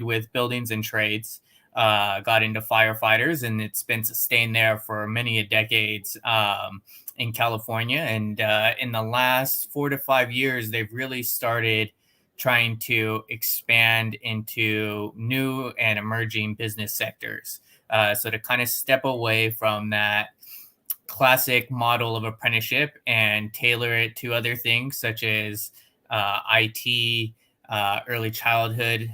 with buildings and trades, got into firefighters, and it's been sustained there for many a decades in California. And in the last 4 to 5 years, they've really started trying to expand into new and emerging business sectors. So to kind of step away from that classic model of apprenticeship and tailor it to other things such as IT, early childhood,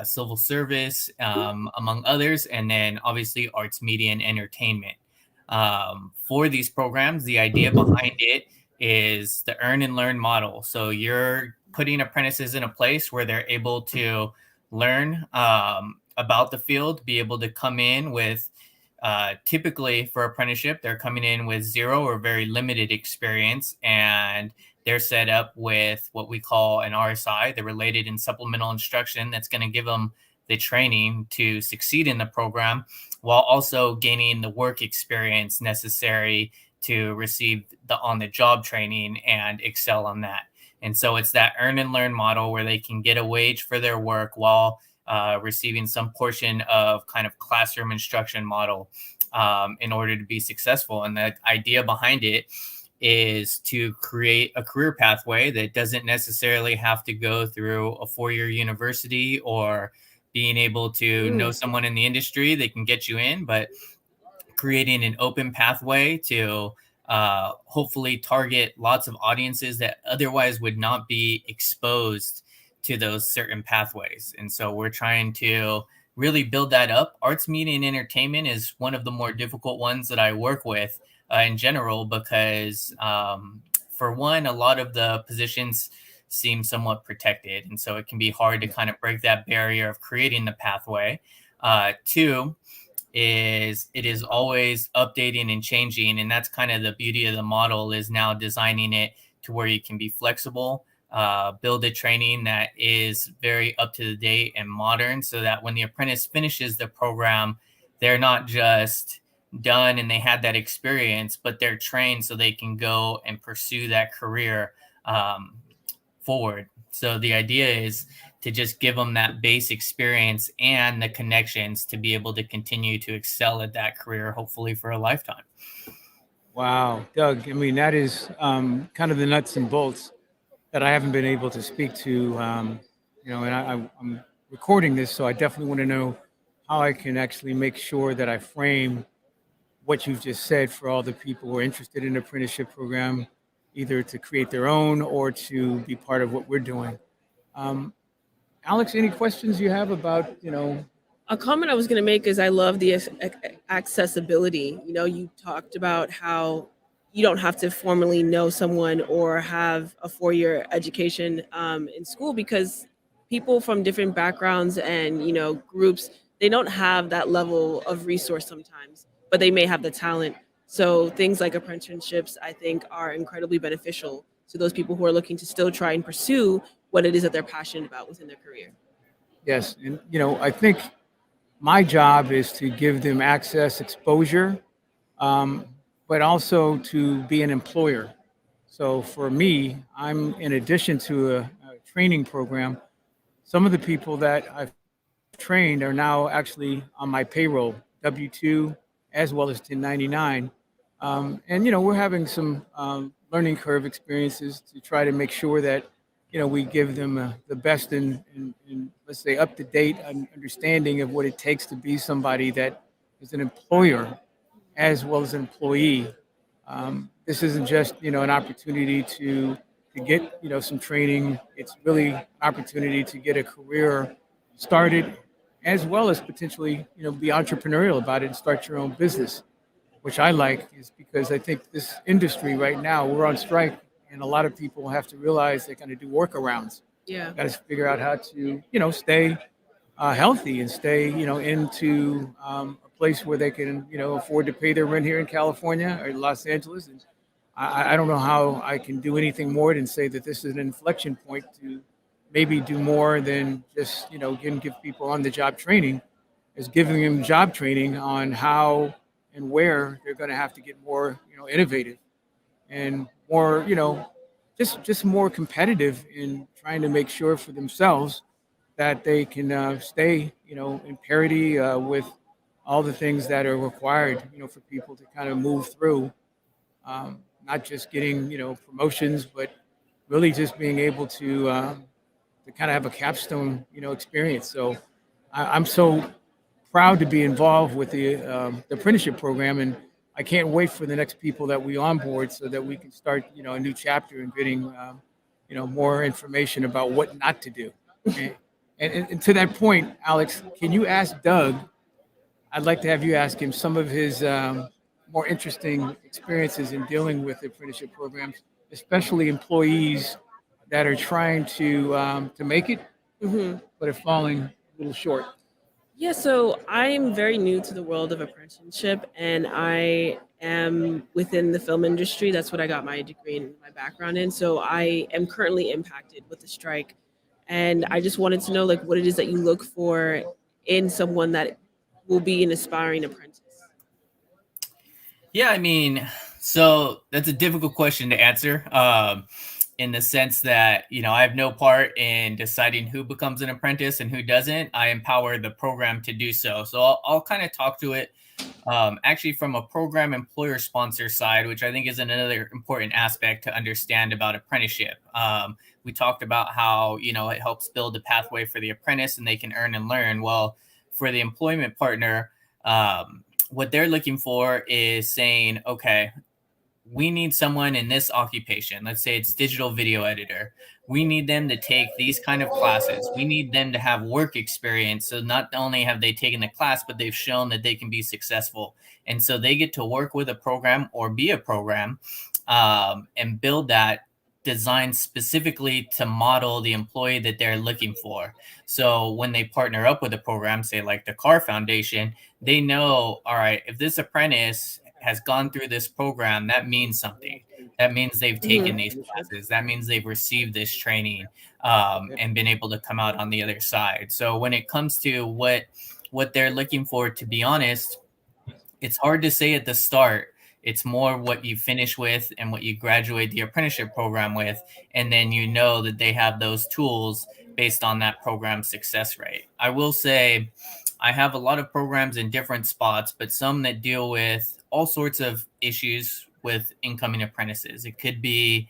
civil service, among others, and then obviously arts, media, and entertainment. For these programs, the idea behind it is the earn and learn model. So you're putting apprentices in a place where they're able to learn about the field, be able to come in with typically for apprenticeship, they're coming in with zero or very limited experience, and they're set up with what we call an RSI, the related and supplemental instruction, that's going to give them the training to succeed in the program while also gaining the work experience necessary to receive the on-the-job training and excel on that. And so it's that earn and learn model where they can get a wage for their work while receiving some portion of kind of classroom instruction model in order to be successful. And the idea behind it is to create a career pathway that doesn't necessarily have to go through a 4-year university or being able to know someone in the industry that can get you in, but creating an open pathway to hopefully target lots of audiences that otherwise would not be exposed to those certain pathways. And so we're trying to really build that up. Arts, media, and entertainment is one of the more difficult ones that I work with in general, because for one, a lot of the positions seem somewhat protected. And so it can be hard to kind of break that barrier of creating the pathway. Two, is it is always updating and changing. And that's kind of the beauty of the model, is now designing it to where you can be flexible, build a training that is very up to the date and modern, so that when the apprentice finishes the program, they're not just done and they had that experience, but they're trained so they can go and pursue that career forward. So the idea is to just give them that base experience and the connections to be able to continue to excel at that career, hopefully for a lifetime. Wow, Doug, I mean, that is kind of the nuts and bolts that I haven't been able to speak to, and I'm recording this, so I definitely want to know how I can actually make sure that I frame what you've just said for all the people who are interested in the apprenticeship program, either to create their own or to be part of what we're doing. Alex, any questions you have about, A comment I was going to make is I love the accessibility. You talked about how you don't have to formally know someone or have a 4-year education in school, because people from different backgrounds and groups, they don't have that level of resource sometimes, but they may have the talent. So things like apprenticeships, I think, are incredibly beneficial to those people who are looking to still try and pursue what it is that they're passionate about within their career. Yes, and I think my job is to give them access, exposure, but also to be an employer. So for me, I'm in addition to a training program, some of the people that I've trained are now actually on my payroll, W-2 as well as 1099. And we're having some learning curve experiences to try to make sure that we give them the best in let's say up to date understanding of what it takes to be somebody that is an employer as well as an employee. This isn't just an opportunity to get some training. It's really an opportunity to get a career started, as well as potentially be entrepreneurial about it and start your own business, which I like, is because I think this industry right now, we're on strike, and a lot of people have to realize they're going to do workarounds. Yeah. Got to figure out how to stay healthy and stay into a place where they can afford to pay their rent here in California or Los Angeles. And I don't know how I can do anything more than say that this is an inflection point to maybe do more than just give people on the job training, is giving them job training on how and where they're going to have to get more innovative and more just more competitive in trying to make sure for themselves that they can stay, in parity with all the things that are required, for people to kind of move through, not just getting, promotions, but really just being able to kind of have a capstone, experience. So I'm so proud to be involved with the apprenticeship program, and I can't wait for the next people that we onboard so that we can start, a new chapter and getting, more information about what not to do. Okay? And to that point, Alex, can you ask Doug? I'd like to have you ask him some of his more interesting experiences in dealing with apprenticeship programs, especially employees that are trying to make it, Hmm. but are falling a little short. Yeah, so I'm very new to the world of apprenticeship, and I am within the film industry. That's what I got my degree and my background in. So I am currently impacted with the strike, and I just wanted to know like what it is that you look for in someone that will be an aspiring apprentice. Yeah, I mean, so that's a difficult question to answer. In the sense that I have no part in deciding who becomes an apprentice and who doesn't. I empower the program to do so. So I'll kind of talk to it actually from a program employer sponsor side, which I think is another important aspect to understand about apprenticeship. We talked about how it helps build a pathway for the apprentice and they can earn and learn. Well, for the employment partner, what they're looking for is saying, okay, we need someone in this occupation. Let's say it's digital video editor. We need them to take these kind of classes. We need them to have work experience. So not only have they taken the class, but they've shown that they can be successful. And so they get to work with a program or be a program and build that designed specifically to model the employee that they're looking for. So when they partner up with a program, say like the Car Foundation, they know, all right, if this apprentice has gone through this program, that means something. That means they've taken these classes. That means they've received this training and been able to come out on the other side. So when it comes to what they're looking for, to be honest, it's hard to say at the start. It's more what you finish with and what you graduate the apprenticeship program with. And then that they have those tools based on that program's success rate. I will say I have a lot of programs in different spots, but some that deal with all sorts of issues with incoming apprentices. It could be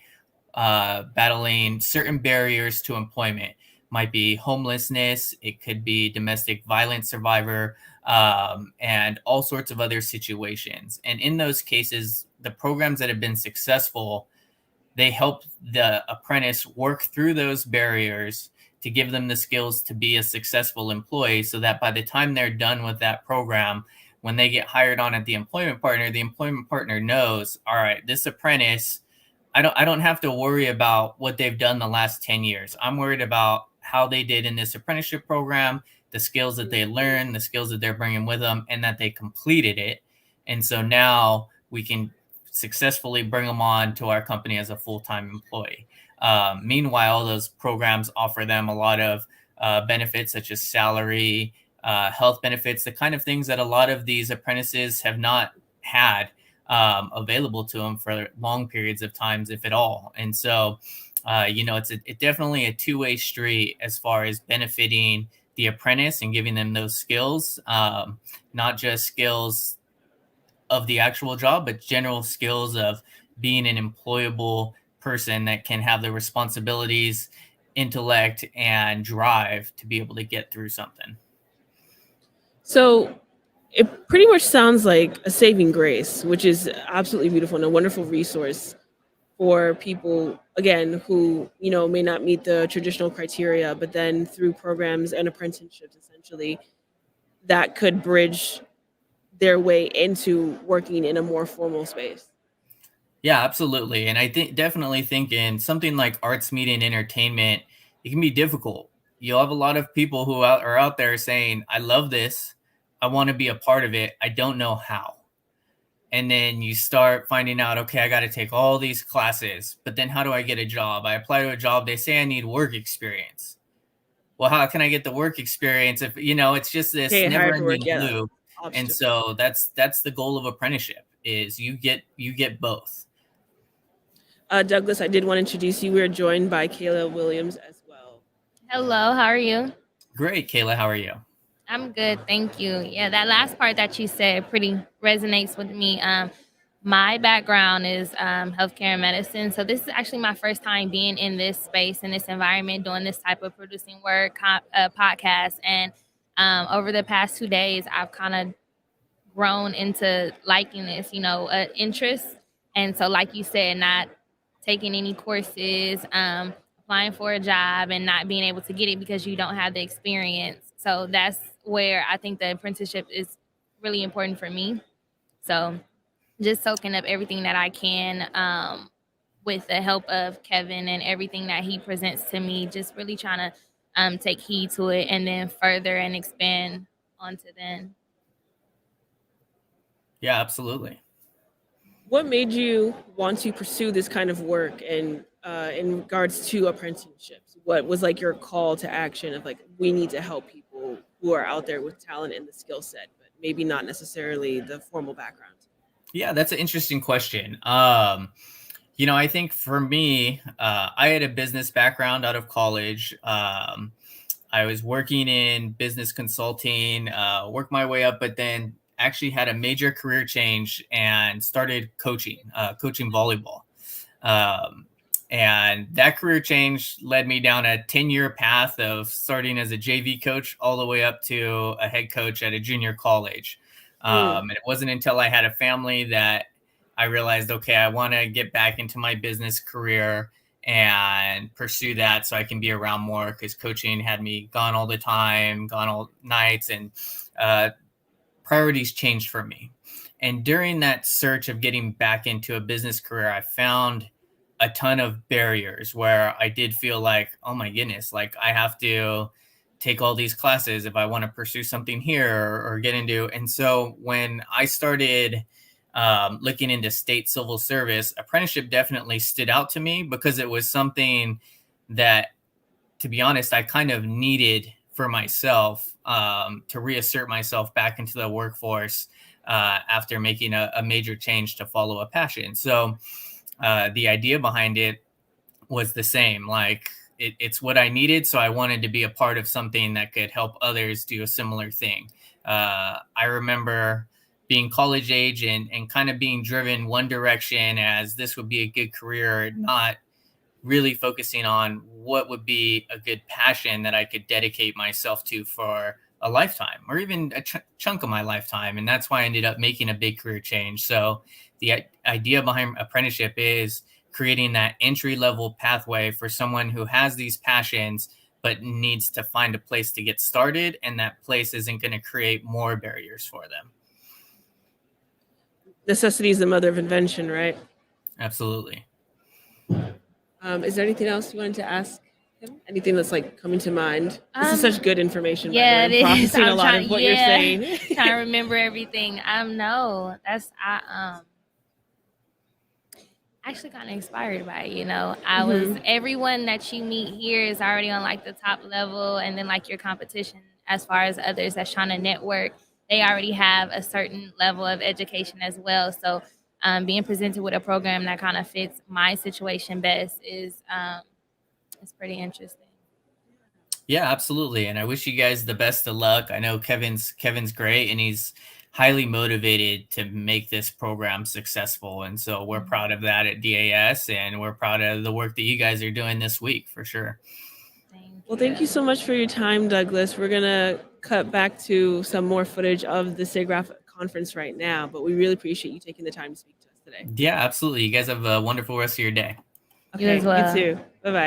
battling certain barriers to employment. Might be homelessness. It could be domestic violence survivor, and all sorts of other situations. And in those cases, the programs that have been successful, they help the apprentice work through those barriers to give them the skills to be a successful employee, so that by the time they're done with that program, when they get hired on at the employment partner knows, all right, this apprentice, I don't have to worry about what they've done the last 10 years. I'm worried about how they did in this apprenticeship program, the skills that they learned, the skills that they're bringing with them, and that they completed it. And so now we can successfully bring them on to our company as a full-time employee. Meanwhile, those programs offer them a lot of benefits such as salary, health benefits, the kind of things that a lot of these apprentices have not had available to them for long periods of times, if at all. And so, it's definitely a two-way street as far as benefiting the apprentice and giving them those skills, not just skills of the actual job, but general skills of being an employable person that can have the responsibilities, intellect, and drive to be able to get through something. So it pretty much sounds like a saving grace, which is absolutely beautiful and a wonderful resource for people again who may not meet the traditional criteria, but then through programs and apprenticeships essentially that could bridge their way into working in a more formal space. Yeah, absolutely. And I definitely think in something like arts, media, and entertainment, it can be difficult. You'll have a lot of people who are out there saying, I love this. I want to be a part of it. I don't know how. And then you start finding out, okay, I got to take all these classes, but then how do I get a job? I apply to a job. They say I need work experience. Well, how can I get the work experience if, it's just this Okay, never hard work, ending yeah. loop. And Obstacle. so that's the goal of apprenticeship is you get both. Douglas, I did want to introduce you. We're joined by Kayla Williams as well. Hello, how are you? Great, Kayla. How are you? I'm good, thank you. Yeah, that last part that you said pretty resonates with me. My background is healthcare and medicine, so this is actually my first time being in this space, in this environment, doing this type of producing work, podcast. And over the past 2 days, I've kind of grown into liking this, interest. And so, like you said, not taking any courses, applying for a job and not being able to get it because you don't have the experience. So that's where I think the apprenticeship is really important for me. So just soaking up everything that I can, with the help of Kevin and everything that he presents to me, just really trying to take heed to it and then further and expand onto then. Yeah, absolutely. What made you want to pursue this kind of work and in regards to apprenticeships? What was like your call to action of like, we need to help people who are out there with talent and the skill set, but maybe not necessarily the formal background? Yeah, that's an interesting question. I think for me, I had a business background out of college. I was working in business consulting, worked my way up, but then actually had a major career change and started coaching volleyball. And that career change led me down a 10-year path of starting as a JV coach all the way up to a head coach at a junior college. And it wasn't until I had a family that I realized, okay, I want to get back into my business career and pursue that so I can be around more, because coaching had me gone all the time, gone all nights, and priorities changed for me. And during that search of getting back into a business career, I found a ton of barriers where I did feel like, oh my goodness, like I have to take all these classes if I want to pursue something here or get into. And so when I started looking into state civil service, apprenticeship definitely stood out to me because it was something that, to be honest, I kind of needed for myself, to reassert myself back into the workforce after making a major change to follow a passion. So the idea behind it was the same. Like it's what I needed. So I wanted to be a part of something that could help others do a similar thing. I remember being college age and kind of being driven one direction as this would be a good career, not really focusing on what would be a good passion that I could dedicate myself to for a lifetime or even a chunk of my lifetime. And that's why I ended up making a big career change. So the idea behind apprenticeship is creating that entry-level pathway for someone who has these passions but needs to find a place to get started, and that place isn't going to create more barriers for them. Necessity is the mother of invention, right? Absolutely. Is there anything else you wanted to ask him? Anything that's like coming to mind? This is such good information. Yeah, by the way. I'm processing a lot of what you're saying. Trying to remember everything. No, that's actually kind of inspired by it, I was, everyone that you meet here is already on like the top level, and then like your competition as far as others that's trying to network, they already have a certain level of education as well. So being presented with a program that kind of fits my situation best is pretty interesting. Yeah, absolutely. And I wish you guys the best of luck. I know Kevin's great, and he's highly motivated to make this program successful. And so we're proud of that at DAS, and we're proud of the work that you guys are doing this week for sure. Thank you so much for your time, Douglas. We're going to cut back to some more footage of the SIGGRAPH conference right now, but we really appreciate you taking the time to speak to us today. Yeah, absolutely. You guys have a wonderful rest of your day. Okay, you as well. You too. Bye-bye.